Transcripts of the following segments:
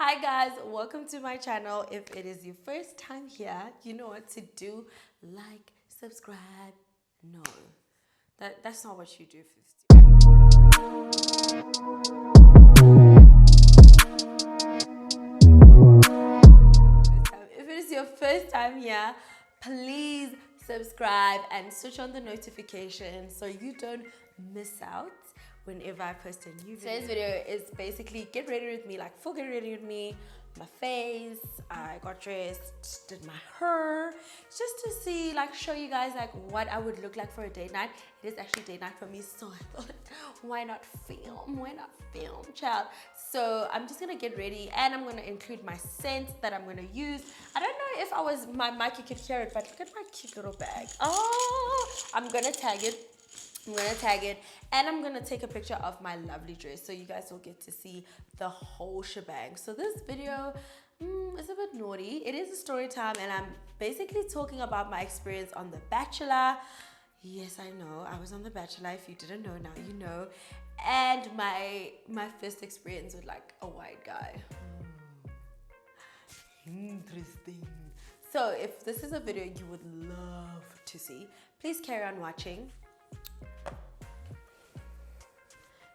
Hi guys, welcome to my channel. If it is your first time here, you know what to do. Like, subscribe. No, that's not what you do. If it is your first time here, please subscribe and switch on the notifications so you don't miss out whenever I post a new video. Today's video is basically get ready with me, like full get ready with me, my face, I got dressed, did my hair, just to see, like show you guys like what I would look like for a date night. It is actually date night for me, so I thought, why not film, child? So I'm just gonna get ready and I'm gonna include my scent that I'm gonna use. I don't know if I was, my mic you could hear it, but look at my cute little bag. Oh, I'm gonna tag it and I'm gonna take a picture of my lovely dress so you guys will get to see the whole shebang. So this video is a bit naughty. It is a story time and I'm basically talking about my experience on The Bachelor. Yes, I know, I was on The Bachelor. If you didn't know, now you know. And my first experience with like a white guy. Interesting. So if this is a video you would love to see, please carry on watching.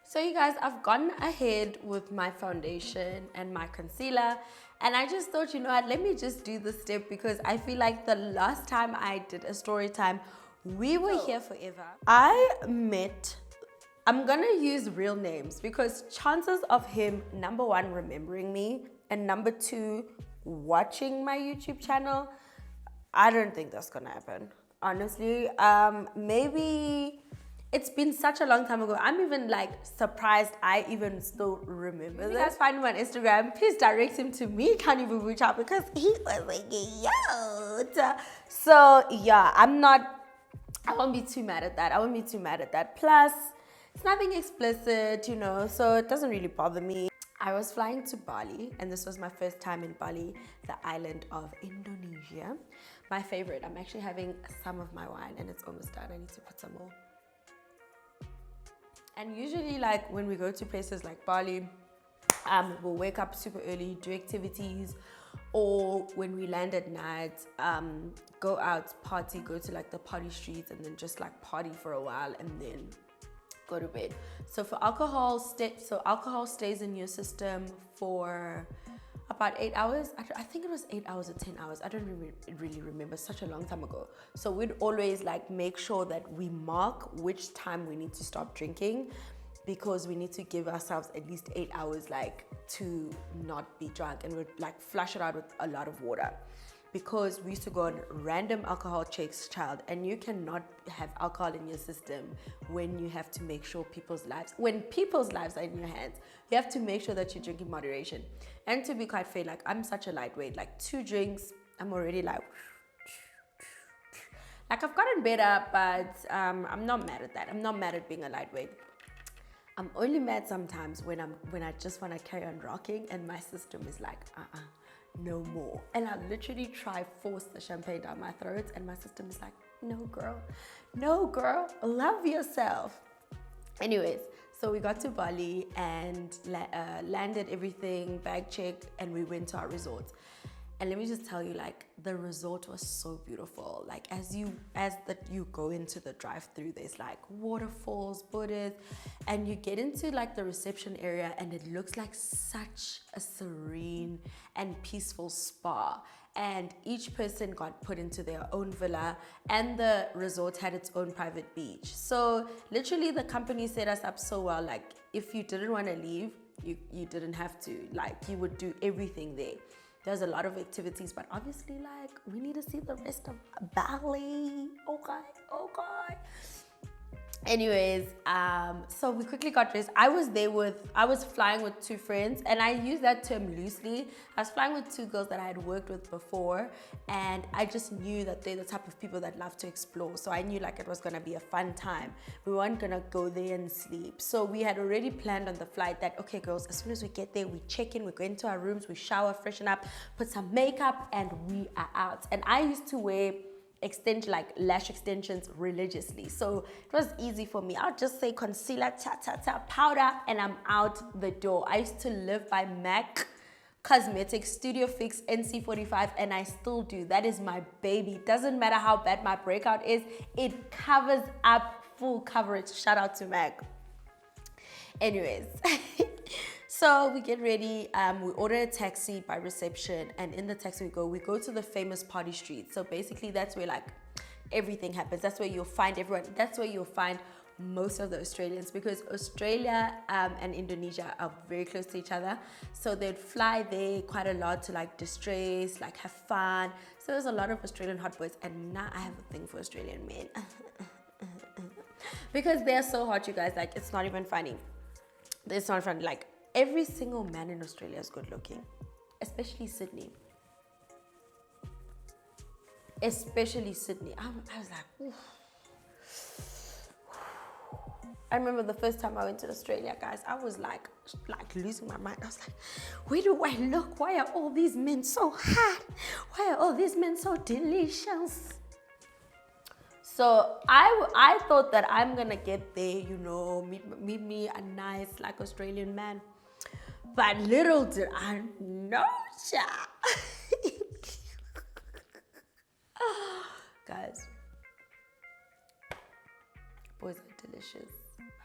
So you guys, I've gone ahead with my foundation and my concealer, and I just thought, you know what, let me just do this step because I feel like the last time I did a story time, we were here forever. I'm gonna use real names because chances of him, number one, remembering me, and number two, watching my YouTube channel, I don't think that's gonna happen. Honestly, maybe. It's been such a long time ago. I'm even like surprised I even still remember this. If you guys find him on Instagram, please direct him to me, Kani Boo Boo Chop, because he was like, yo. So yeah, I won't be too mad at that. Plus, it's nothing explicit, you know, so it doesn't really bother me. I was flying to Bali, and this was my first time in Bali, the island of Indonesia. My favorite. I'm actually having some of my wine, and it's almost done. I need to put some more. And usually, like when we go to places like Bali, we'll wake up super early, do activities, or when we land at night, go out, party, go to like the party streets, and then just like party for a while, and then go to bed. So for alcohol stays in your system for about 8 hours. I think it was 8 hours or 10 hours. I don't really remember, such a long time ago. So we'd always like make sure that we mark which time we need to stop drinking, because we need to give ourselves at least 8 hours like to not be drunk, and we'd like flush it out with a lot of water. Because we used to go on random alcohol checks, child, and you cannot have alcohol in your system when you have to make sure when people's lives are in your hands, you have to make sure that you drink in moderation. And to be quite fair, like I'm such a lightweight, like 2 drinks, I'm already like I've gotten better, but I'm not mad at that. I'm not mad at being a lightweight. I'm only mad sometimes when I just want to carry on rocking and my system is like, no more. And I literally force the champagne down my throat, and my system is like, no girl, love yourself. Anyways, so we got to Bali and landed everything, bag checked, and we went to our resort. And let me just tell you, like, the resort was so beautiful. Like, as you go into the drive-through, there's like waterfalls, Buddhas, and you get into like the reception area, and it looks like such a serene and peaceful spa. And each person got put into their own villa, and the resort had its own private beach. So literally the company set us up so well. Like, if you didn't want to leave, you didn't have to. Like, you would do everything there. There's a lot of activities, but obviously, like, we need to see the rest of Bali. Okay. Anyways, so we quickly got dressed. I was flying with 2 friends, and I use that term loosely. I was flying with 2 girls that I had worked with before, and I just knew that they're the type of people that love to explore. So I knew like it was gonna be a fun time. We weren't gonna go there and sleep. So we had already planned on the flight that, okay girls, as soon as we get there, we check in, we go into our rooms, we shower, freshen up, put some makeup, and we are out. And I used to wear lash extensions religiously, so it was easy for me. I'll just say concealer, powder, and I'm out the door. I used to live by MAC Cosmetics, Studio Fix, NC45, and I still do. That is my baby. Doesn't matter how bad my breakout is, it covers up, full coverage. Shout out to Meg. Anyways, so we get ready, we order a taxi by reception, and in the taxi we go to the famous party street. So basically that's where like everything happens. That's where you'll find everyone. That's where you'll find most of the Australians, because Australia and Indonesia are very close to each other. So they'd fly there quite a lot to like distress, like have fun. So there's a lot of Australian hot boys, and now I have a thing for Australian men. Because they're so hot, you guys, like it's not even funny. It's not funny. Like every single man in Australia is good looking, especially Sydney. Especially Sydney. I was like, oof. I remember the first time I went to Australia, guys, I was like losing my mind. I was like, where do I look? Why are all these men so hot? Why are all these men so delicious? So I thought that I'm gonna get there, you know, meet me a nice like Australian man. But little did I know, guys, boys are delicious.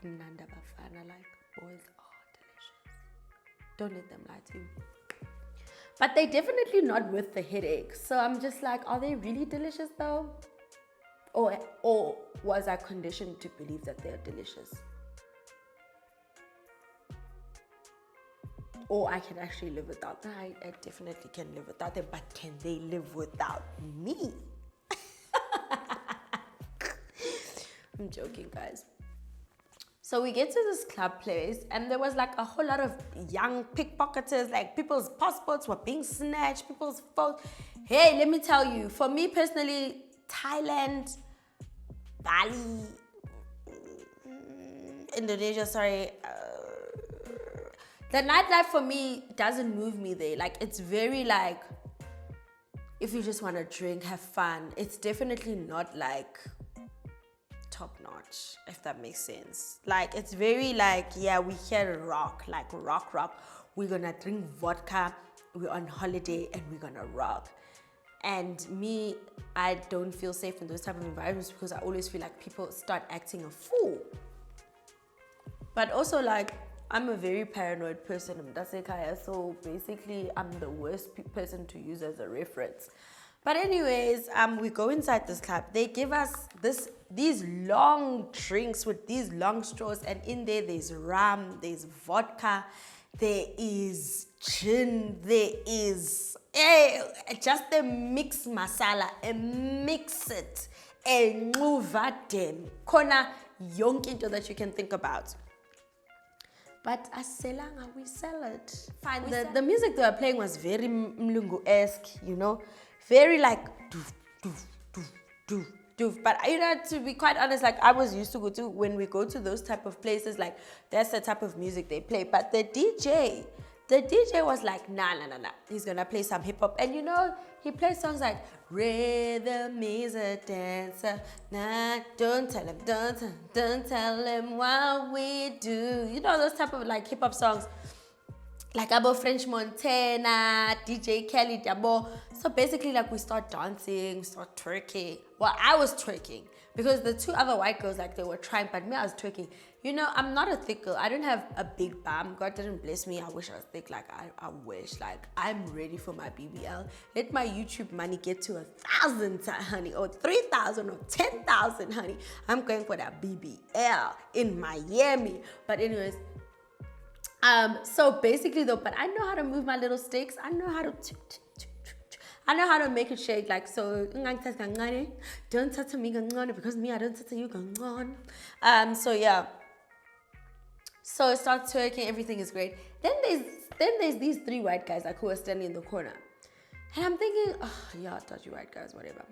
I'm Nanda Bafana, like boys are delicious. Don't let them lie to you. But they're definitely not worth the headache. So I'm just like, are they really delicious though? Or was I conditioned to believe that they're delicious? Or I can actually live without them. I definitely can live without them, but can they live without me? I'm joking, guys. So we get to this club place, and there was like a whole lot of young pickpocketers, like people's passports were being snatched, people's phones. Hey, let me tell you, for me personally, Thailand, Bali, Indonesia, sorry, the nightlife for me doesn't move me there. Like it's very like, if you just want to drink, have fun, it's definitely not like top notch, if that makes sense. Like it's very like, yeah, we here to rock, like rock. We're gonna drink vodka, we're on holiday, and we're gonna rock. And me, I don't feel safe in those type of environments, because I always feel like people start acting a fool. But also like, I'm a very paranoid person, so basically I'm the worst person to use as a reference. But anyways, we go inside this club. They give us these long drinks with these long straws, and in there's rum, there's vodka, there is gin, there is just a mixed masala, and mix it, and move them, kona yonke into that you can think about. But aselanga, we sell it. Fine. The music they were playing was very Mlungu-esque, you know, very like doof, doof, doof, doof, doof. But you know, to be quite honest, like I was used to go to, when we go to those type of places, like that's the type of music they play. But the DJ was like, nah. He's gonna play some hip hop, and you know, he plays songs like "Rhythm is a dancer." Nah, don't tell him what we do. You know, those type of like hip hop songs, like about French Montana, DJ Kelly, Dabo. So basically, like we start dancing, start twerking. Well, I was twerking because the two other white girls, like they were trying, but me, I was twerking. You know, I'm not a thick girl. I don't have a big bum. God didn't bless me. I wish I was thick. Like I wish. Like I'm ready for my BBL. Let my YouTube money get to 1,000, honey, or 3,000, or 10,000, honey. I'm going for that BBL in Miami. But anyways, so basically though, but I know how to move my little sticks. I know how to make it shake, like so. Don't touch me because me, I don't touch you. So yeah. So it starts twerking, everything is great. Then there's these three white guys like who are standing in the corner. And I'm thinking, oh yeah, dodgy white guys, whatever.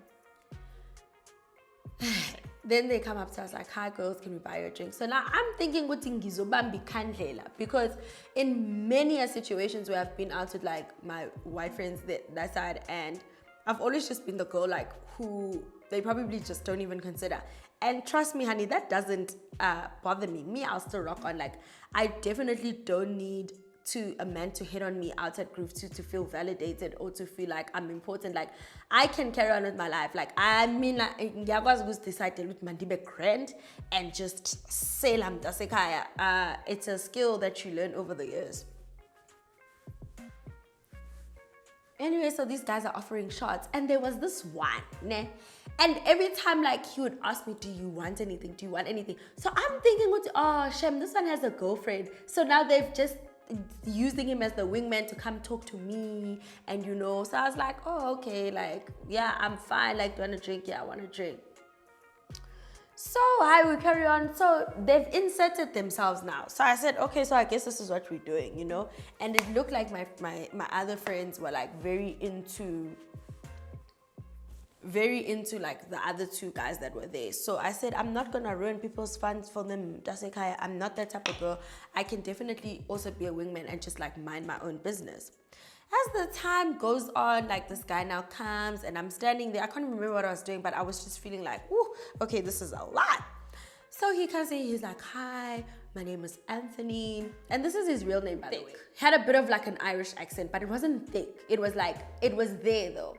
Then they come up to us like, hi girls, can we buy you a drink? So now I'm thinking, because in many situations where I've been out with like my white friends that side, and I've always just been the girl like who they probably just don't even consider. And trust me, honey, that doesn't bother me. I'll still rock on. Like, I definitely don't need a man to hit on me outside Groove 2 to feel validated or to feel like I'm important. Like, I can carry on with my life. Like, I mean, like, ngiyakwazi ukuzidecide with mandibe grand and just say lamdasekaya. It's a skill that you learn over the years. Anyway, so these guys are offering shots, and there was this one, ne? And every time, like, he would ask me, do you want anything? Do you want anything? So I'm thinking, oh, Shem, this one has a girlfriend. So now they've just using him as the wingman to come talk to me. And, you know, so I was like, oh, okay, like, yeah, I'm fine. Like, do you want to drink? Yeah, I want to drink. So I will carry on. So they've inserted themselves now. So I said, okay, so I guess this is what we're doing, you know? And it looked like my other friends were like very into like the other two guys that were there. So I said, I'm not gonna ruin people's fun for them. I'm not that type of girl. I can definitely also be a wingman and just like mind my own business. As the time goes on, like this guy now comes and I'm standing there. I can't remember what I was doing, but I was just feeling like, ooh, okay, this is a lot. So he comes in, he's like, hi, my name is Anthony. And this is his real name, by the way. He had a bit of like an Irish accent, but it wasn't thick. It was like, it was there though.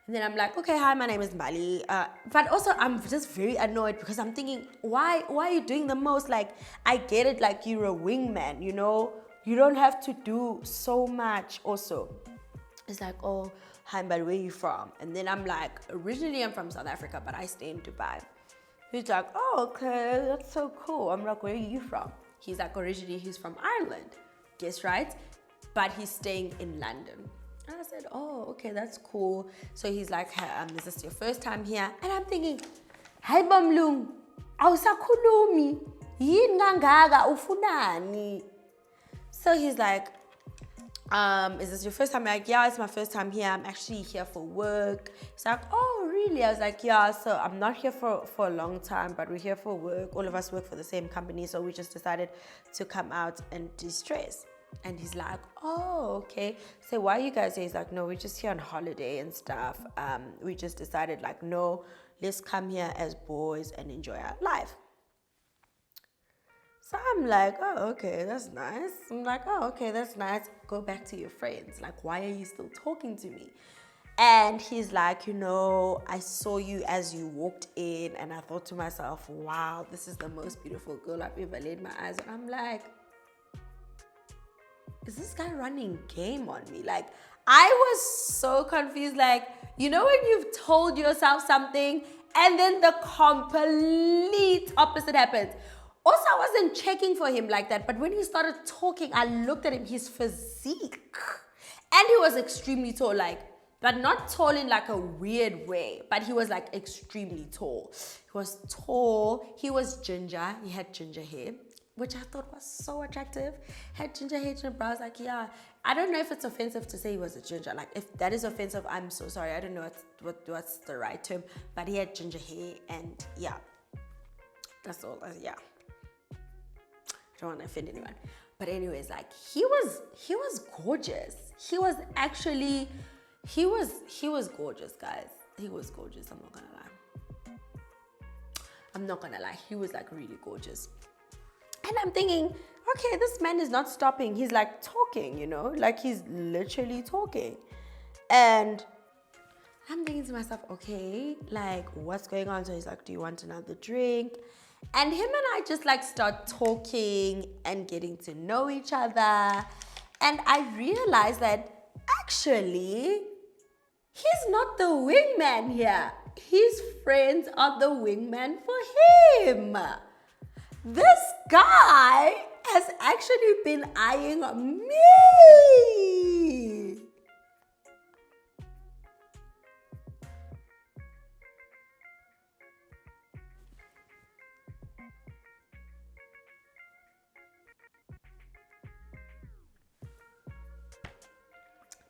And then I'm like, okay, hi, my name is Bali. But also I'm just very annoyed because I'm thinking, why are you doing the most? Like, I get it, like you're a wingman, you know? You don't have to do so much also. It's like, oh, hi, but where are you from? And then I'm like, originally I'm from South Africa, but I stay in Dubai. He's like, oh, okay, that's so cool. I'm like, where are you from? He's like, originally he's from Ireland. Guess right? But he's staying in London. And I said, oh, okay, that's cool. So he's like, is this your first time here? And I'm thinking, hi, Bamlung, awusakhulumi, yini kangaka ufunani? So he's like, is this your first time? I'm like, yeah, it's my first time here. I'm actually here for work. He's like, oh, really? I was like, yeah, so I'm not here for a long time, but we're here for work. All of us work for the same company, so we just decided to come out and de-stress. And he's like, oh, okay. So why are you guys here? He's like, no, we're just here on holiday and stuff. We just decided like, no, let's come here as boys and enjoy our life. So I'm like, oh, okay, that's nice. I'm like, oh, okay, that's nice. Go back to your friends. Like, why are you still talking to me? And he's like, you know, I saw you as you walked in and I thought to myself, wow, this is the most beautiful girl I've ever laid my eyes on. I'm like, is this guy running game on me? Like, I was so confused. Like, you know when you've told yourself something and then the complete opposite happens? Also, I wasn't checking for him like that, but when he started talking, I looked at him, his physique. And he was extremely tall, like, but not tall in like a weird way, but he was like extremely tall. He was tall, he was ginger, he had ginger hair, which I thought was so attractive. Had ginger hair, ginger brows, like, yeah. I don't know if it's offensive to say he was a ginger. Like, if that is offensive, I'm so sorry. I don't know what's the right term, but he had ginger hair and yeah, that's all, yeah. Don't want to offend anyone, but anyways, like he was gorgeous. He was gorgeous, guys. He was gorgeous. I'm not gonna lie. He was like really gorgeous, and I'm thinking, okay, this man is not stopping. He's like talking, you know, like he's literally talking, and I'm thinking to myself, okay, like what's going on? So he's like, do you want another drink? And him and I just like start talking and getting to know each other. And I realized that actually, he's not the wingman here. His friends are the wingman for him. This guy has actually been eyeing me.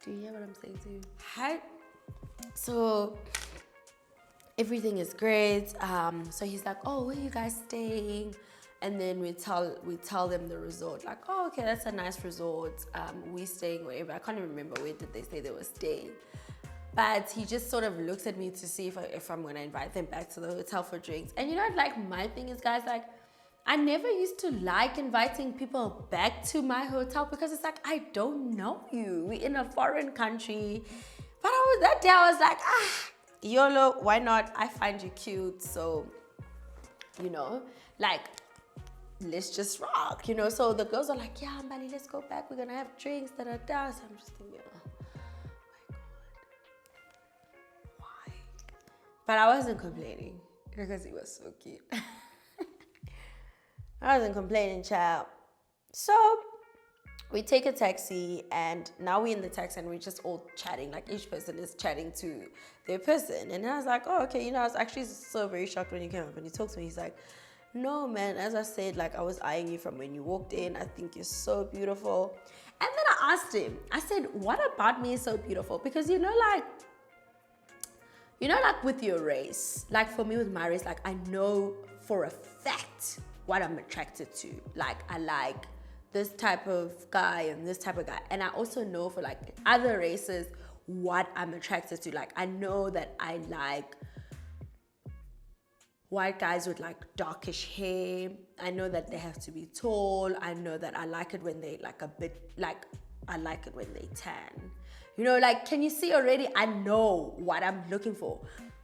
Do you hear what I'm saying to you? Hi. So everything is great. So he's like, oh, where are you guys staying? And then we tell them the resort. Like, oh, okay, that's a nice resort. We staying wherever. I can't even remember where did they say they were staying. But he just sort of looks at me to see if I'm gonna invite them back to the hotel for drinks. And you know, like my thing is, guys, like I never used to like inviting people back to my hotel because it's like, I don't know you. We're in a foreign country. But that day I was like, YOLO, why not? I find you cute. So, like, let's just rock, So the girls are like, yeah, Bali, let's go back. We're going to have drinks, So I'm just thinking, oh my God. Why? But I wasn't complaining because he was so cute. I wasn't complaining, child. So we take a taxi, and now we're in the taxi and we're just all chatting. Like, each person is chatting to their person. And I was like, oh, okay. I was actually so very shocked when he came up and he talked to me. He's like, no, man, as I said, like, I was eyeing you from when you walked in. I think you're so beautiful. And then I asked him, I said, what about me is so beautiful? Because, like with your race, like for me with my race, like I know for a fact what I'm attracted to. Like, I like this type of guy and this type of guy. And I also know for like other races what I'm attracted to. Like, I know that I like white guys with like darkish hair. I know that they have to be tall. I know that I like it when they I like it when they tan. Like, can you see already? I know what I'm looking for.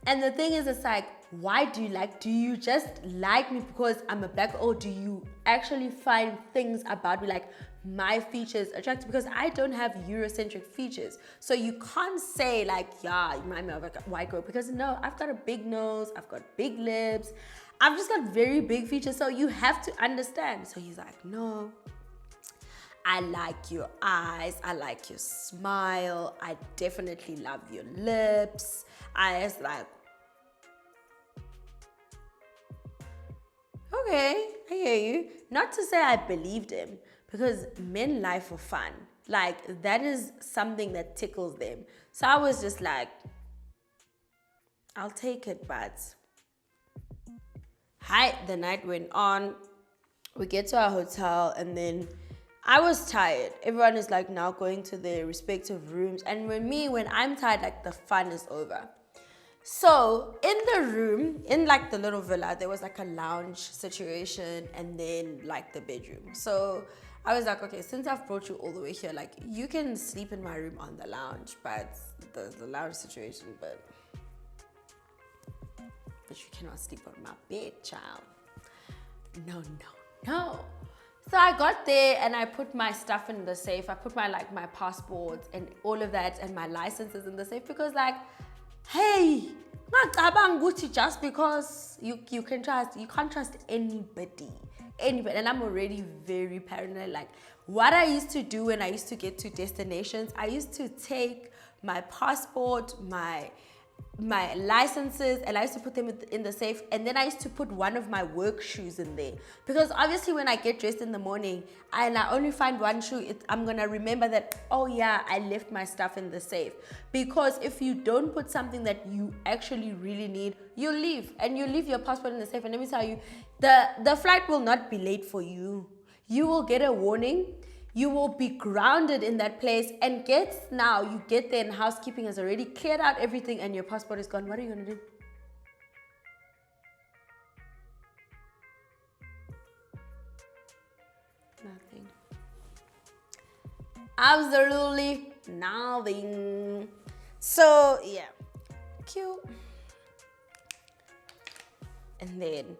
And the thing is, it's like, why do you just like me because I'm a black, or do you actually find things about me, like my features attractive? Because I don't have Eurocentric features. So you can't say like, yeah, you remind me of a white girl, because no, I've got a big nose, I've got big lips, I've just got very big features. So you have to understand. So he's like, no, I like your eyes, I like your smile, I definitely love your lips. I was like, okay, I hear you. Not to say I believed him, because men lie for fun. Like, that is something that tickles them. So I was just like, I'll take it, but the night went on. We get to our hotel, and then I was tired. Everyone is like now going to their respective rooms. And when I'm tired, like the fun is over. So in the room, in like the little villa, there was like a lounge situation and then like the bedroom. So I was like, okay, since I've brought you all the way here, like you can sleep in my room on the lounge, but the lounge situation, but you cannot sleep on my bed, child. No. So I got there and I put my stuff in the safe. I put my passport and all of that and my licenses in the safe, because like, hey, just because you can't trust anybody. And I'm already very paranoid. Like, what I used to do when I used to get to destinations, I used to take my passport, my licenses, and I used to put them in the safe, and then I used to put one of my work shoes in there, because obviously when I get dressed in the morning and I only find one shoe, I'm gonna remember that, oh yeah, I left my stuff in the safe. Because if you don't put something that you actually really need, you leave your passport in the safe, and let me tell you, the flight will not be late for you. You will get a warning. You will be grounded in that place, and you get there and housekeeping has already cleared out everything and your passport is gone. What are you going to do? Nothing. Absolutely nothing. So, yeah. Cute. And then,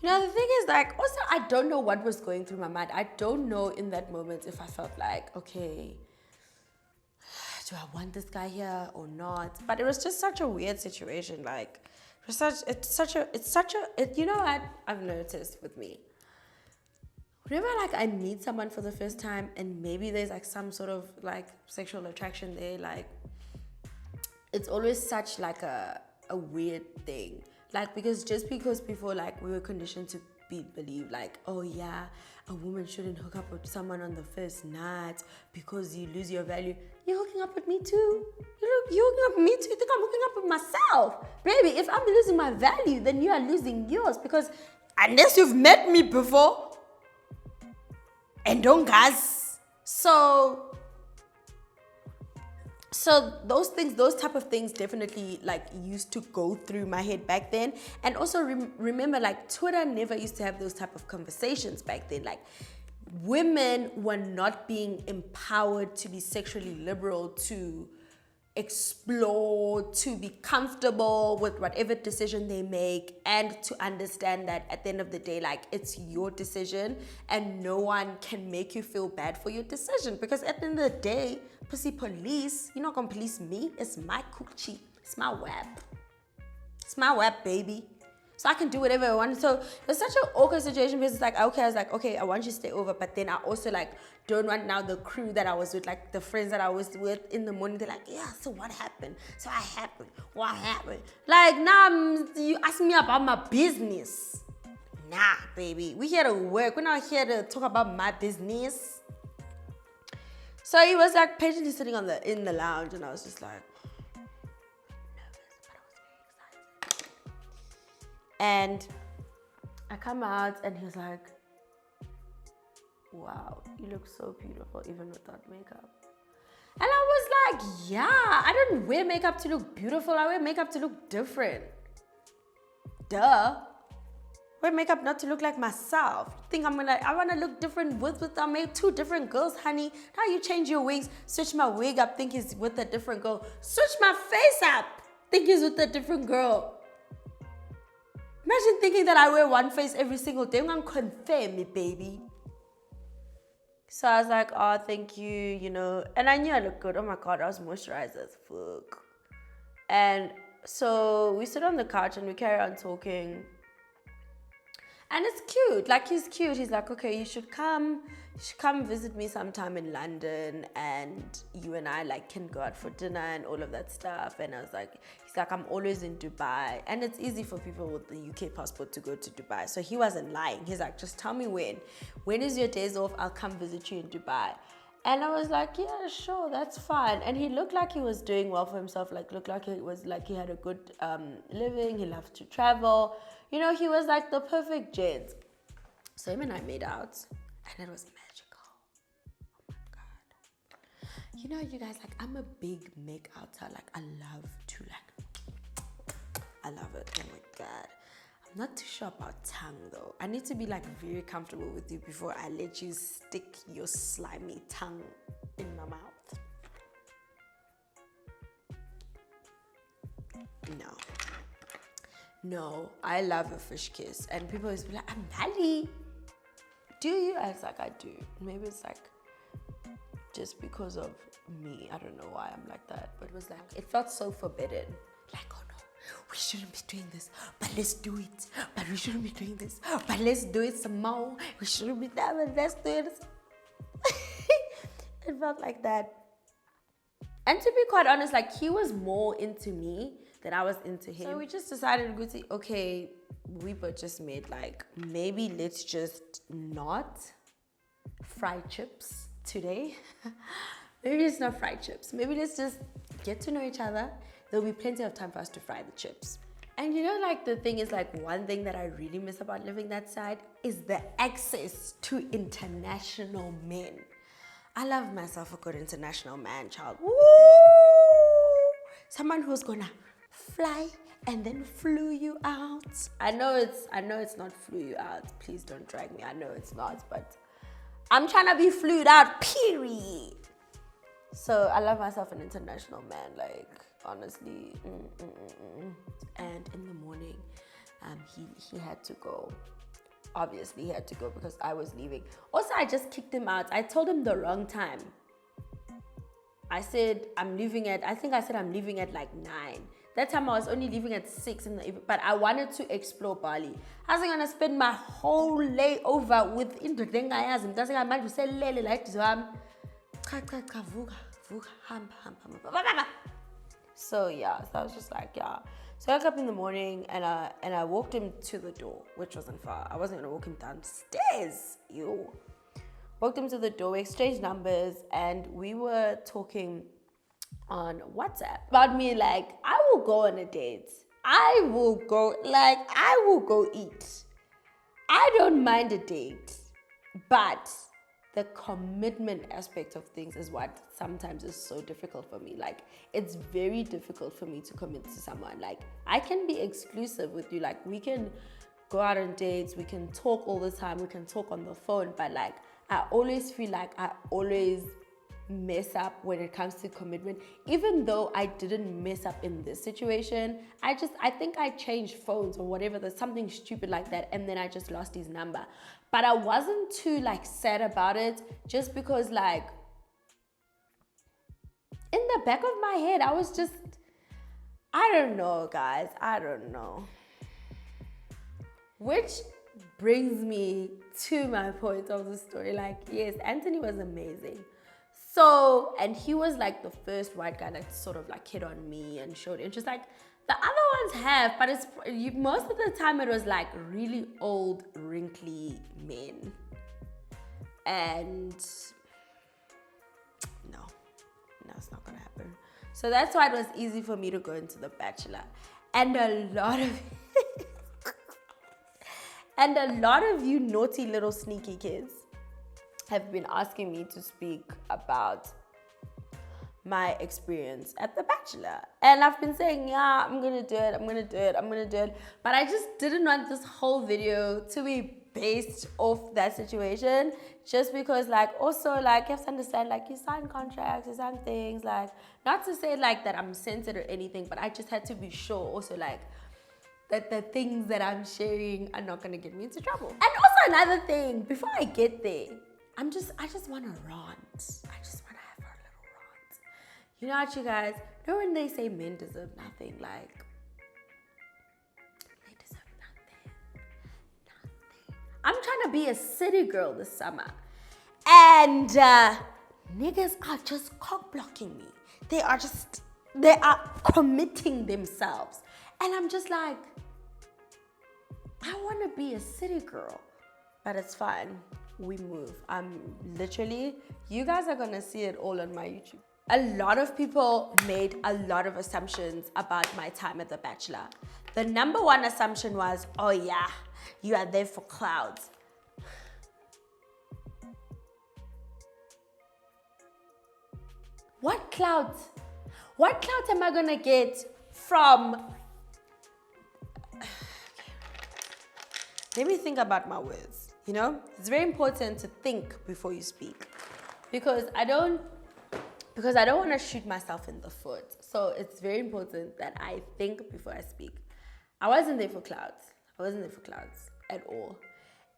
the thing is, like, also, I don't know what was going through my mind. I don't know in that moment if I felt like, okay, do I want this guy here or not? But it was just such a weird situation. Like, you know what I've noticed with me? Whenever, like, I meet someone for the first time and maybe there's, like, some sort of, like, sexual attraction there, like, it's always such, like, a weird thing. Like, because before, like, we were conditioned to believe, like, oh yeah, a woman shouldn't hook up with someone on the first night because you lose your value. You're hooking up with me too. You're hooking up with me too. You think I'm hooking up with myself? Baby, if I'm losing my value, then you are losing yours, because unless you've met me before, and don't gas. So, So those type of things definitely like used to go through my head back then. And also remember, like, Twitter never used to have those type of conversations back then. Like, women were not being empowered to be sexually liberal, to explore, to be comfortable with whatever decision they make, and to understand that at the end of the day, like, it's your decision and no one can make you feel bad for your decision, because at the end of the day, pussy police, you're not gonna police me. It's my coochie, it's my web, baby. So I can do whatever I want. So it's such an awkward situation, because it's like, okay, I was like, okay, I want you to stay over, but then I also like don't want now the crew that I was with, like the friends that I was with in the morning, they're like, yeah, so what happened? What happened? Like, now you ask me about my business. Nah, baby, we here to work. We're not here to talk about my business. So he was like patiently sitting in the lounge, and I was just like, and I come out and he was like, wow, you look so beautiful even without makeup. And I was like, yeah, I don't wear makeup to look beautiful. I wear makeup to look different. Duh. I wear makeup not to look like myself. You think I want to look different without makeup? Two different girls, honey. Now you change your wigs, switch my wig up, think he's with a different girl. Switch my face up, think he's with a different girl. Imagine thinking that I wear one face every single day. I'm gonna confirm me, baby. So I was like, oh, thank you, you know. And I knew I looked good. Oh my God, I was moisturized as fuck. And so we sit on the couch and we carry on talking. And it's cute. Like, he's cute. He's like, okay, you should come visit me sometime in London, and you and I like can go out for dinner and all of that stuff. And I was like, he's like, I'm always in Dubai, and it's easy for people with the UK passport to go to Dubai. So he wasn't lying. He's like, just tell me when is your days off? I'll come visit you in Dubai. And I was like, yeah, sure, that's fine. And he looked like he was doing well for himself. Like, looked like he had a good living. He loved to travel. You know, he was like the perfect gent. So him and I made out, and it was magical. Oh my God. You know, you guys, like, I'm a big make-outer. Like, I love it. Oh my God. I'm not too sure about tongue, though. I need to be, like, very comfortable with you before I let you stick your slimy tongue in my mouth. No, I love a fish kiss. And people always be like, I'm Bali. Do you? I was like, I do. Maybe it's like just because of me. I don't know why I'm like that. But it was like, it felt so forbidden. Like, oh no, we shouldn't be doing this, but let's do it. But we shouldn't be doing this, but let's do it some more. We shouldn't be that, but let's do it. It felt like that. And to be quite honest, like, he was more into me than I was into him. So we just decided to say, okay, we both just made, like, maybe let's just not fry chips today. Maybe it's not fried chips. Maybe let's just get to know each other. There'll be plenty of time for us to fry the chips. And you know, like, the thing is, like, one thing that I really miss about living that side is the access to international men. I love myself a good international man, child. Woo! Someone who's gonna fly and then flew you out. I know it's not flew you out. Please don't drag me. I know it's not, but I'm trying to be flued out, period. So I love myself an international man, like, honestly. And in the morning, he had to go. Obviously, he had to go because I was leaving. Also, I just kicked him out. I told him the wrong time. I said I'm leaving at like 9. That time I was only leaving at 6 in the evening, but I wanted to explore Bali. I was gonna spend my whole layover with Indonesia. So yeah, so I was just like, yeah. So I woke up in the morning and I walked him to the door, which wasn't far. I wasn't gonna walk him downstairs. Walked him to the door, we exchanged numbers, and we were talking on WhatsApp about me, like, I will go on a date. I will go eat. I don't mind a date, but the commitment aspect of things is what sometimes is so difficult for me. Like, it's very difficult for me to commit to someone. Like, I can be exclusive with you. Like, we can go out on dates, we can talk all the time, we can talk on the phone, but like, I always feel like I always mess up when it comes to commitment. Even though I didn't mess up in this situation, I think I changed phones or whatever. There's something stupid like that, and then I just lost his number. But I wasn't too like sad about it, just because like in the back of my head I was just, I don't know, guys, I don't know. Which brings me to my point of the story. Like, yes, Anthony was amazing. So, and he was like the first white guy that sort of like hit on me and showed interest. Like, the other ones have, but most of the time it was like really old, wrinkly men. And no, it's not gonna happen. So that's why it was easy for me to go into The Bachelor. And a lot of you naughty little sneaky kids have been asking me to speak about my experience at The Bachelor. And I've been saying, yeah, I'm gonna do it. But I just didn't want this whole video to be based off that situation, just because like, also like, you have to understand, like, you sign contracts, you sign things, like, not to say like that I'm censored or anything, but I just had to be sure also like that the things that I'm sharing are not gonna get me into trouble. And also another thing, before I get there, I just wanna rant. I just wanna have a little rant. You know what, you guys, you know when they say men deserve nothing, like, they deserve nothing. I'm trying to be a city girl this summer, and niggas are just cock blocking me. They are committing themselves. And I'm just like, I want to be a city girl, but it's fine. We move. I'm literally, you guys are going to see it all on my YouTube. A lot of people made a lot of assumptions about my time at The Bachelor. The number one assumption was, oh yeah, you are there for clouds. What clouds? What clouds am I going to get from... Let me think about my words, you know? It's very important to think before you speak, because I don't want to shoot myself in the foot. So it's very important that I think before I speak. I wasn't there for clouds. I wasn't there for clouds at all.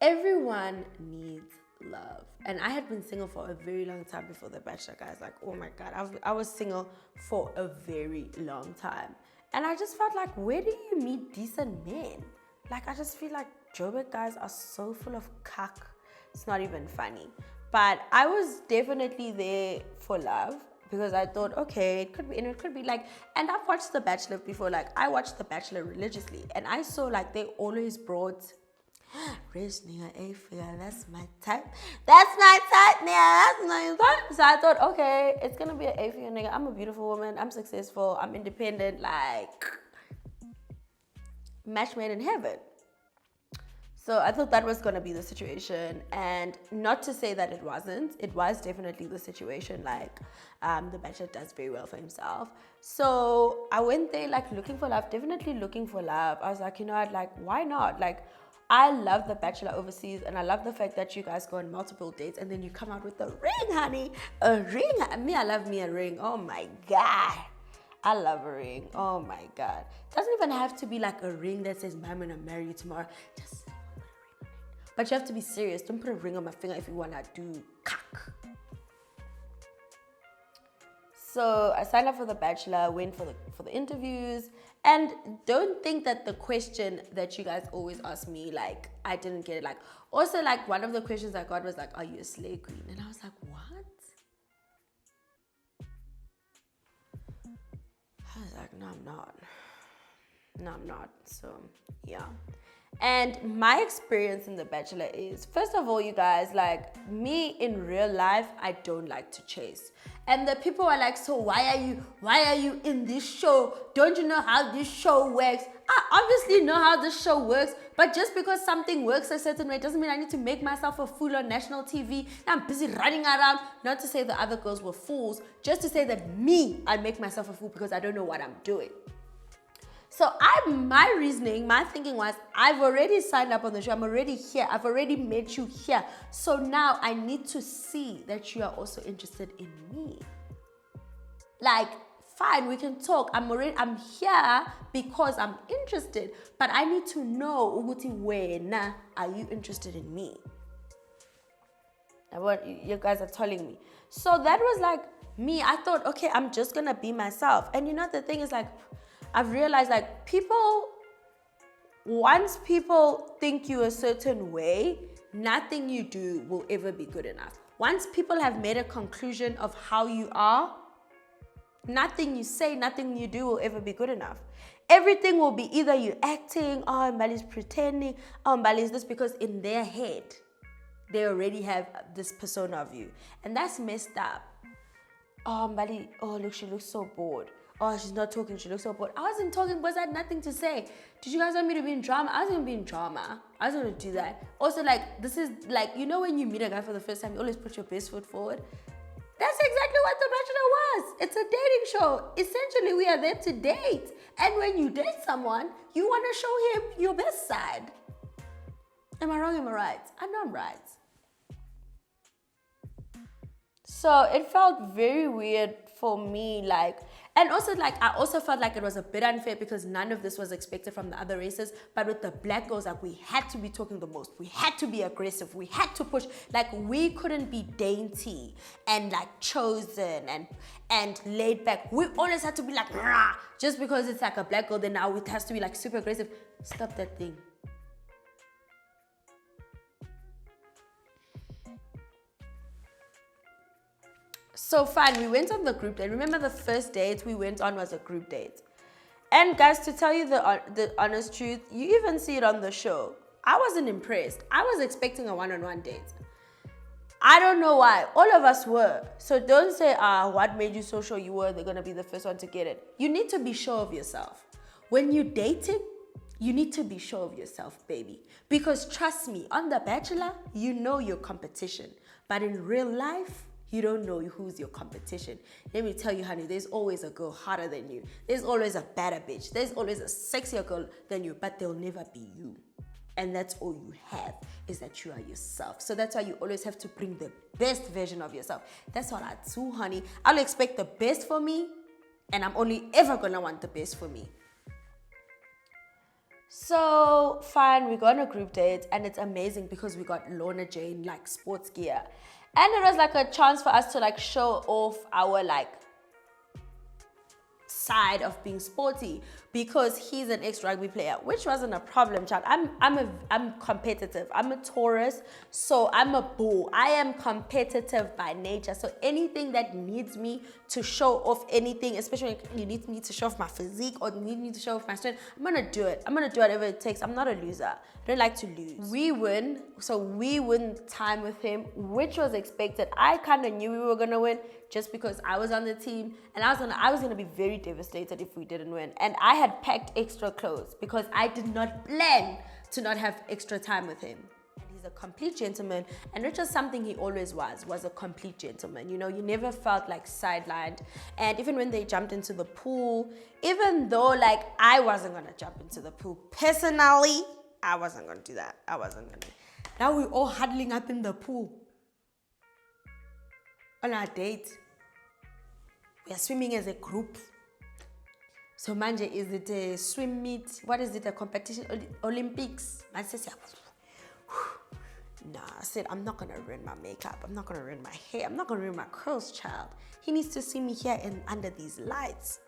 Everyone needs love. And I had been single for a very long time before The Bachelor, guys. Like, oh my God, I was single for a very long time. And I just felt like, where do you meet decent men? Like, I just feel like Joburg guys are so full of cuck. It's not even funny. But I was definitely there for love, because I thought, okay, it could be like, and I've watched The Bachelor before. Like, I watched The Bachelor religiously, and I saw like they always brought rich nigga, a figure, that's my type. That's my type, nigga, that's my type. So I thought, okay, it's gonna be an a figure nigga. I'm a beautiful woman, I'm successful, I'm independent, like match made in heaven. So I thought that was going to be the situation, and not to say that it wasn't. It was definitely the situation. Like, The Bachelor does very well for himself. So I went there like looking for love, definitely looking for love. I was like, you know what, like, why not? Like, I love The Bachelor overseas, and I love the fact that you guys go on multiple dates and then you come out with a ring, honey. A ring. I love me a ring. Oh my God. I love a ring. Oh my God. Doesn't even have to be like a ring that says, I'm gonna marry you tomorrow. Just put a ring on it. But you have to be serious. Don't put a ring on my finger if you wanna do cock. So I signed up for The Bachelor, went for the interviews, and don't think that the question that you guys always ask me, like, I didn't get it. Like, also, like, one of the questions I got was like, are you a slay queen? And I was like, what? I was like, no, I'm not. No, I'm not. So, yeah. And my experience in The Bachelor is, first of all, you guys, like me in real life, I don't like to chase. And the people are like, so why are you in this show? Don't you know how this show works? I obviously know how this show works, but just because something works a certain way doesn't mean I need to make myself a fool on national TV. I'm busy running around, not to say the other girls were fools, just to say that I make myself a fool because I don't know what I'm doing. So my reasoning, my thinking was, I've already signed up on the show. I'm already here. I've already met you here. So now I need to see that you are also interested in me. Like, fine, we can talk. I'm here because I'm interested. But I need to know, Uguti, when are you interested in me? And what you guys are telling me. So that was like me. I thought, okay, I'm just going to be myself. And you know, the thing is like, I've realized like once people think you a certain way, nothing you do will ever be good enough. Once people have made a conclusion of how you are, nothing you say, nothing you do will ever be good enough. Everything will be either you acting, oh, Mbali's pretending, oh, Mbali's this, because in their head, they already have this persona of you. And that's messed up. Oh, Mbali, oh, look, she looks so bored. Oh, she's not talking, she looks so bored. I wasn't talking because I had nothing to say. Did you guys want me to be in drama? I wasn't going to be in drama. I was going to do that. Also, like, this is like, you know when you meet a guy for the first time, you always put your best foot forward? That's exactly what The Bachelor was. It's a dating show. Essentially, we are there to date. And when you date someone, you want to show him your best side. Am I wrong? Am I right? I know I'm right. So it felt very weird for me, like, and also like I also felt like it was a bit unfair because none of this was expected from the other races. But with the black girls, like we had to be talking the most. We had to be aggressive. We had to push. Like we couldn't be dainty and like chosen and laid back. We always had to be like, rah, just because it's like a black girl, then now it has to be like super aggressive. Stop that thing. So fine, we went on the group date. Remember the first date we went on was a group date. And guys, to tell you the honest truth, you even see it on the show. I wasn't impressed. I was expecting a one-on-one date. I don't know why. All of us were. So don't say, what made you so sure you were they're going to be the first one to get it. You need to be sure of yourself. When you're dating, you need to be sure of yourself, baby. Because trust me, on The Bachelor, you know your competition. But in real life, you don't know who's your competition. Let me tell you, honey, there's always a girl hotter than you. There's always a better bitch. There's always a sexier girl than you, but they'll never be you. And that's all you have, is that you are yourself. So that's why you always have to bring the best version of yourself. That's what I do, honey. I'll expect the best for me, and I'm only ever gonna want the best for me. So fine, we got on a group date, and it's amazing because we got Lorna Jane like sports gear. And it was like a chance for us to like show off our like side of being sporty, because he's an ex-rugby player, which wasn't a problem, child. I'm competitive. I'm a Taurus, so I'm a bull. I am competitive by nature. So anything that needs me to show off anything, especially when you need me to show off my physique or need me to show off my strength, I'm gonna do it. I'm gonna do whatever it takes. I'm not a loser. I don't like to lose. We win, so we win time with him, which was expected. I kind of knew we were gonna win just because I was on the team, and I was gonna be very devastated if we didn't win. And I had packed extra clothes because I did not plan to not have extra time with him. He's a complete gentleman, and which is something he always was a complete gentleman. You know, you never felt like sidelined. And even when they jumped into the pool, even though like I wasn't gonna jump into the pool personally, I wasn't gonna do that. I wasn't gonna. Now we're all huddling up in the pool on our date. We are swimming as a group. So manje, is it a swim meet? What is it, a competition? Olympics? I said, nah, I said, I'm not gonna ruin my makeup. I'm not gonna ruin my hair. I'm not gonna ruin my curls, child. He needs to see me here and under these lights.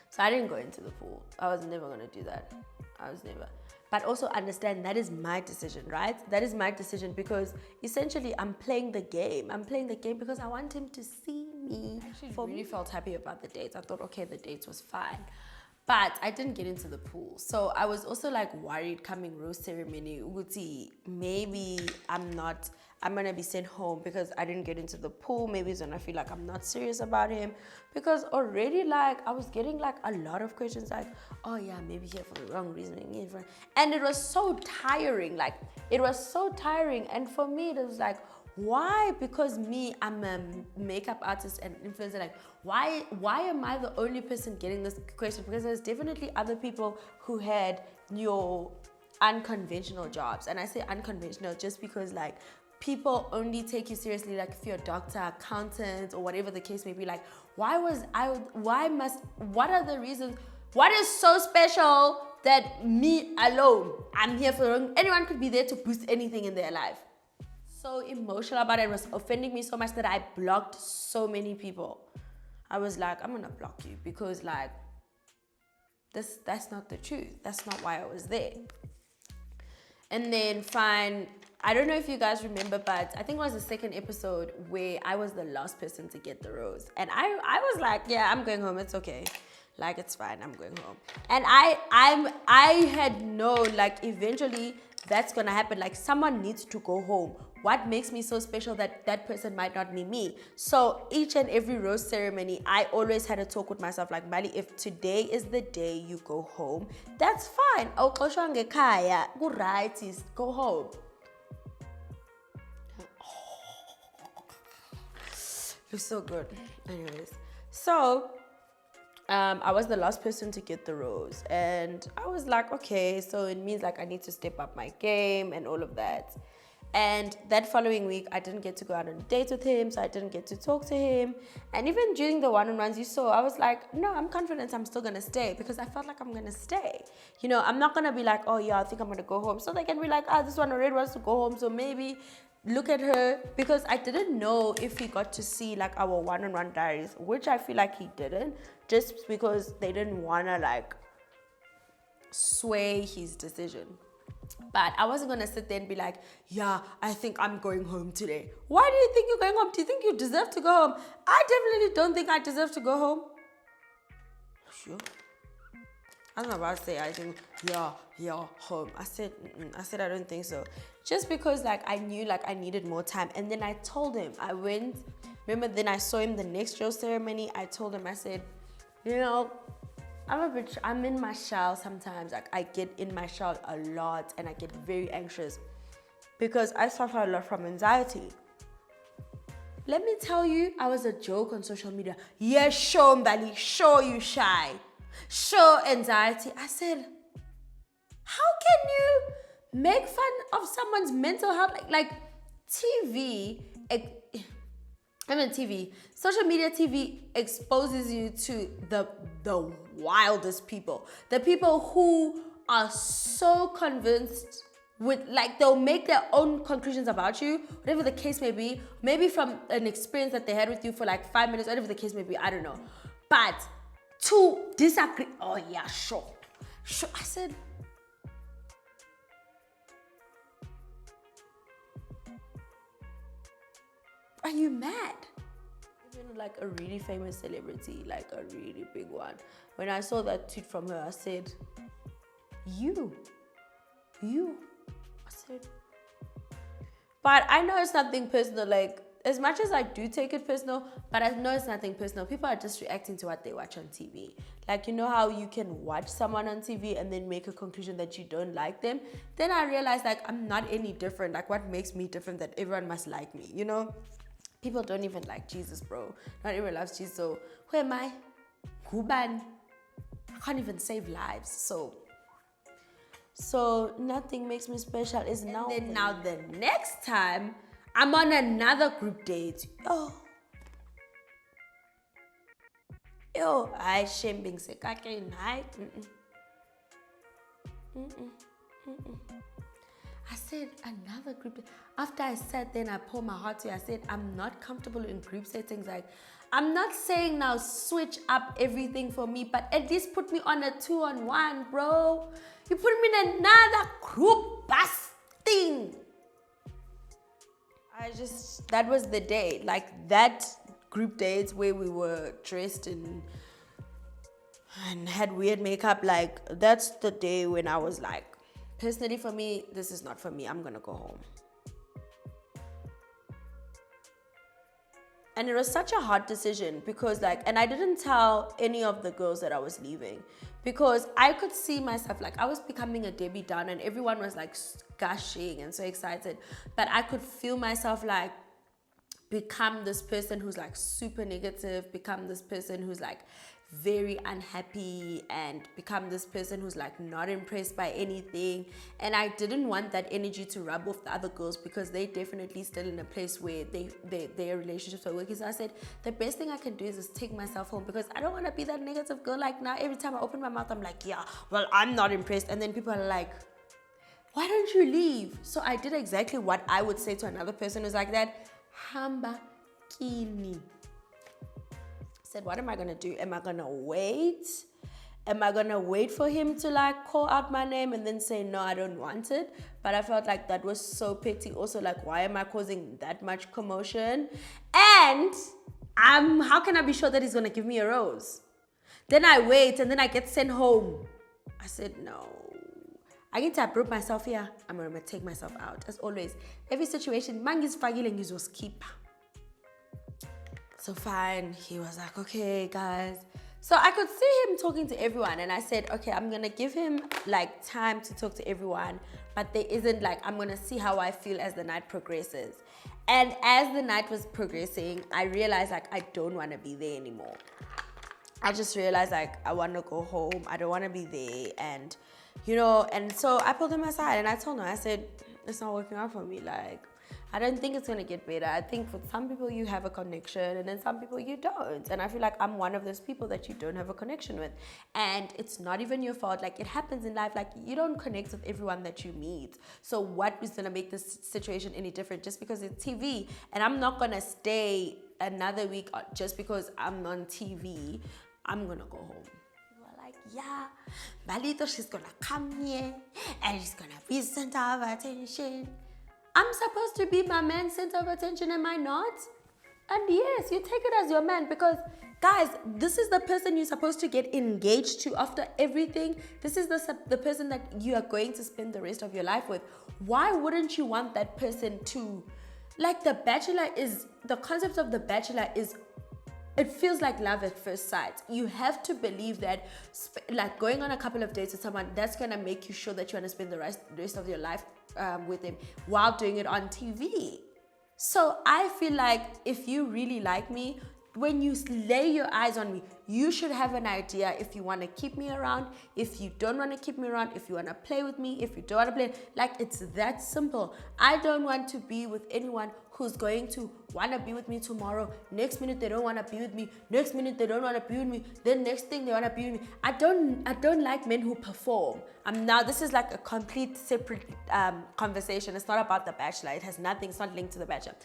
So I didn't go into the pool. I was never gonna do that. I was never. But also understand that is my decision, right? That is my decision, because essentially I'm playing the game. I'm playing the game because I want him to see me. I actually really felt happy about the dates. I thought, okay, the dates was fine. But I didn't get into the pool. So I was also like worried coming rose ceremony, Uguti, maybe I'm gonna be sent home because I didn't get into the pool. Maybe it's when I feel like I'm not serious about him. Because already like I was getting like a lot of questions like, oh yeah, maybe here for the wrong reason. And it was so tiring. Like it was so tiring. And for me, it was like, why? Because me, I'm a makeup artist and influencer. Like, why am I the only person getting this question? Because there's definitely other people who had your unconventional jobs. And I say unconventional just because like people only take you seriously like if you're a doctor, accountant, or whatever the case may be. Like, what are the reasons? What is so special that me alone, I'm here for, anyone could be there to boost anything in their life? So emotional about it. It was offending me so much that I blocked so many people. I was like, I'm gonna block you because like that's not the truth. That's not why I was there. And then fine, I don't know if you guys remember, but I think it was the second episode where I was the last person to get the rose. And I was like, yeah, I'm going home, it's okay. Like it's fine, I'm going home. And I had known like eventually that's gonna happen. Like someone needs to go home. What makes me so special that that person might not be me? So each and every rose ceremony, I always had a talk with myself like, Bali, if today is the day you go home, that's fine. Go right, go home. You're so good. Anyways, so I was the last person to get the rose, and I was like, okay, so it means like I need to step up my game and all of that. And that following week, I didn't get to go out on a date with him, so I didn't get to talk to him. And even during the one-on-ones you saw, I was like, no, I'm confident I'm still gonna stay because I felt like I'm gonna stay. You know, I'm not gonna be like, oh yeah, I think I'm gonna go home. So they can be like, oh, this one already wants to go home, so maybe look at her. Because I didn't know if he got to see like our one-on-one diaries, which I feel like he didn't, just because they didn't wanna like sway his decision. But I wasn't gonna sit there and be like, yeah, I think I'm going home today. Why do you think you're going home? Do you think you deserve to go home? I definitely don't think I deserve to go home. Sure. I was about to say, I think, yeah, home. I said, I don't think so. Just because like I knew like I needed more time. And then I told him, remember then I saw him the next rose ceremony. I told him, I said, you know, I'm in my shell sometimes. Like I get in my shell a lot and I get very anxious because I suffer a lot from anxiety. Let me tell you, I was a joke on social media. Yeah, sure, Bali, sure you shy. Sure, anxiety. I said, how can you make fun of someone's mental health? Like social media TV exposes you to the wildest people. The people who are so convinced with, like, they'll make their own conclusions about you, whatever the case may be, maybe from an experience that they had with you for like 5 minutes, whatever the case may be, I don't know. But to disagree, oh yeah, sure. I said, are you mad? Even like a really famous celebrity, like a really big one. When I saw that tweet from her, I said, you. I said, but I know it's nothing personal. Like, as much as I do take it personal, but I know it's nothing personal. People are just reacting to what they watch on TV. Like, you know how you can watch someone on TV and then make a conclusion that you don't like them? Then I realized, like, I'm not any different. Like, what makes me different that everyone must like me, you know? People don't even like Jesus, bro. Not everyone loves Jesus. So, who am I? Kuban. I can't even save lives. So nothing makes me special. Is now. And then now the next time I'm on another group date. I shame being sick. I can't hide. I said another group. After I sat there and I poured my heart to it, I said I'm not comfortable in group settings. Like, I'm not saying now switch up everything for me, but at least put me on a 2-on-1, bro. You put me in another group bus thing. That was the day. Like, that group dates where we were dressed in and had weird makeup. Like, that's the day when I was like, personally for me, this is not for me. I'm gonna go home. And it was such a hard decision because and I didn't tell any of the girls that I was leaving because I could see myself, like I was becoming a Debbie Downer and everyone was like gushing and so excited. But I could feel myself like become this person who's like super negative, become this person who's like very unhappy, and become this person who's like not impressed by anything. And I didn't want that energy to rub off the other girls because they definitely still in a place where their relationships are working. So I said the best thing I can do is just take myself home because I don't want to be that negative girl. Like now every time I open my mouth I'm like, yeah, well, I'm not impressed, and then people are like, why don't you leave? So I did exactly what I would say to another person who's like that. Hamba kini. Said, what am I gonna do? Am I gonna wait? Am I gonna wait for him to like call out my name and then say no, I don't want it? But I felt like that was so petty. Also, like, why am I causing that much commotion? And how can I be sure that he's gonna give me a rose? Then I wait and then I get sent home. I said no. I need to uproot myself here. I'm gonna take myself out. As always, every situation, mangis fagiling is keep. So fine, he was like, okay, guys. So I could see him talking to everyone, and I said, okay, I'm gonna give him like time to talk to everyone, but there isn't like, I'm gonna see how I feel as the night progresses. And as the night was progressing, I realized like I don't want to be there anymore. I just realized like I want to go home. I don't want to be there, and and so I pulled him aside and I told him, I said, it's not working out for me. Like, I don't think it's going to get better. I think for some people you have a connection and then some people you don't. And I feel like I'm one of those people that you don't have a connection with. And it's not even your fault. Like, it happens in life. Like, you don't connect with everyone that you meet. So what is going to make this situation any different? Just because it's TV. And I'm not going to stay another week just because I'm on TV. I'm going to go home. Yeah, Balito, she's gonna come here and she's gonna be center of attention. I'm supposed to be my man's center of attention, am I not? And yes, you take it as your man because, guys, this is the person you're supposed to get engaged to after everything. This is the person that you are going to spend the rest of your life with. Why wouldn't you want that person to, like, the concept of the Bachelor is, it feels like love at first sight. You have to believe that, like, going on a couple of dates with someone, that's going to make you sure that you want to spend the rest of your life with them while doing it on TV. So I feel like if you really like me, when you lay your eyes on me, you should have an idea if you want to keep me around, if you don't want to keep me around, if you want to play with me, if you don't want to play. Like, it's that simple. I don't want to be with anyone who's going to want to be with me tomorrow. Next minute they don't want to be with me. Next minute they don't want to be with me. Then next thing they want to be with me. I don't like men who perform. Now this is like a complete separate conversation. It's not about The Bachelor. It has nothing. It's not linked to The Bachelor.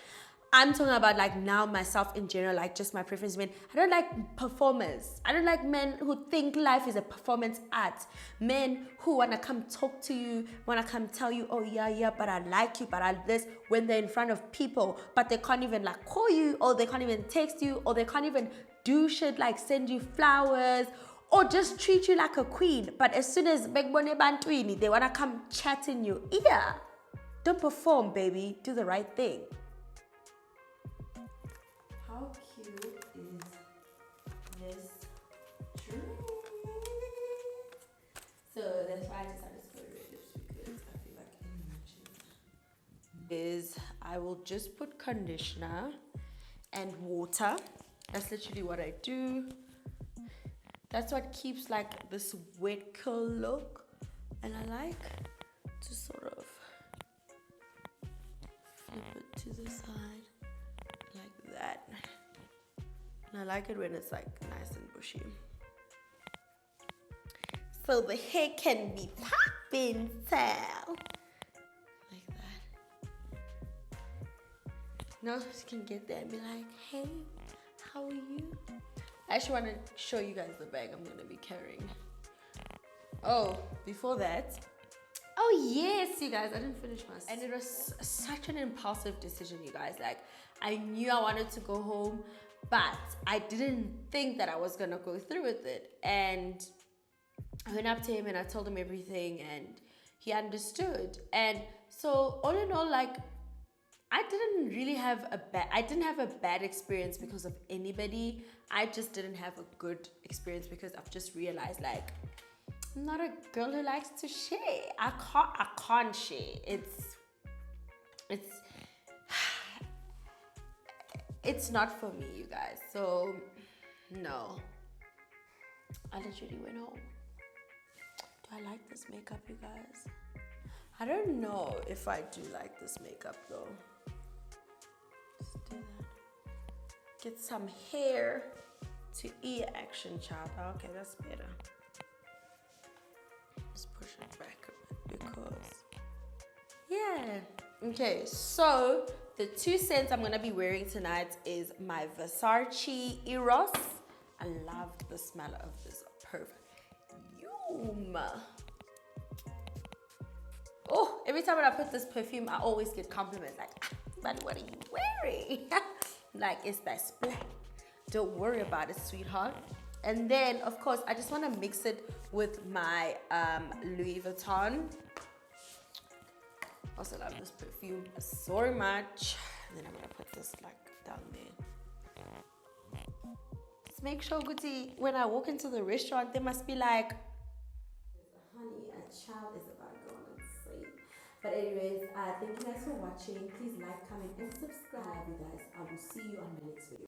I'm talking about like now myself in general, like just my preference men. I don't like performers. I don't like men who think life is a performance art. Men who want to come talk to you, want to come tell you, oh yeah, but I like you, but I this, when they're in front of people, but they can't even like call you, or they can't even text you, or they can't even do shit like send you flowers, or just treat you like a queen. But as soon as they want to come chat in your ear. Don't perform, baby. Do the right thing. How cute is this dress? So that's why I decided to go red because I feel like it matches. I will just put conditioner and water. That's literally what I do. That's what keeps like this wet curl look, and I like to sort of flip it to the side like that. And I like it when it's like nice and bushy. So the hair can be popping tail. Like that. Now you can get there and be like, hey, how are you? I actually want to show you guys the bag I'm going to be carrying. Oh, before that. Oh yes, you guys, I didn't finish my stuff. And it was such an impulsive decision, you guys. Like, I knew I wanted to go home, but I didn't think that I was gonna go through with it. And I went up to him and I told him everything, and he understood. And so all in all, like, I didn't have a bad experience because of anybody. I just didn't have a good experience because I've just realized, like, I'm not a girl who likes to share. I can't share. It's not for me, you guys. So no. I literally went home. Do I like this makeup, you guys? I don't know if I do like this makeup though. Just do that. Get some hair to ear action, child. Okay, that's better. Just push it back a bit because, yeah. Okay, so the 2 scents I'm gonna be wearing tonight is my Versace Eros. I love the smell of this perfume. Oh, every time when I put this perfume, I always get compliments like, but what are you wearing? Like, it's that splat. Don't worry about it, sweetheart. And then, of course, I just want to mix it with my Louis Vuitton. Also love this perfume so much. And then I'm going to put this like down there. Just make sure, Guti, when I walk into the restaurant, they must be like, honey, a child is about to go on and sleep. But anyways, thank you guys for watching. Please like, comment, and subscribe, you guys. I will see you on the next video.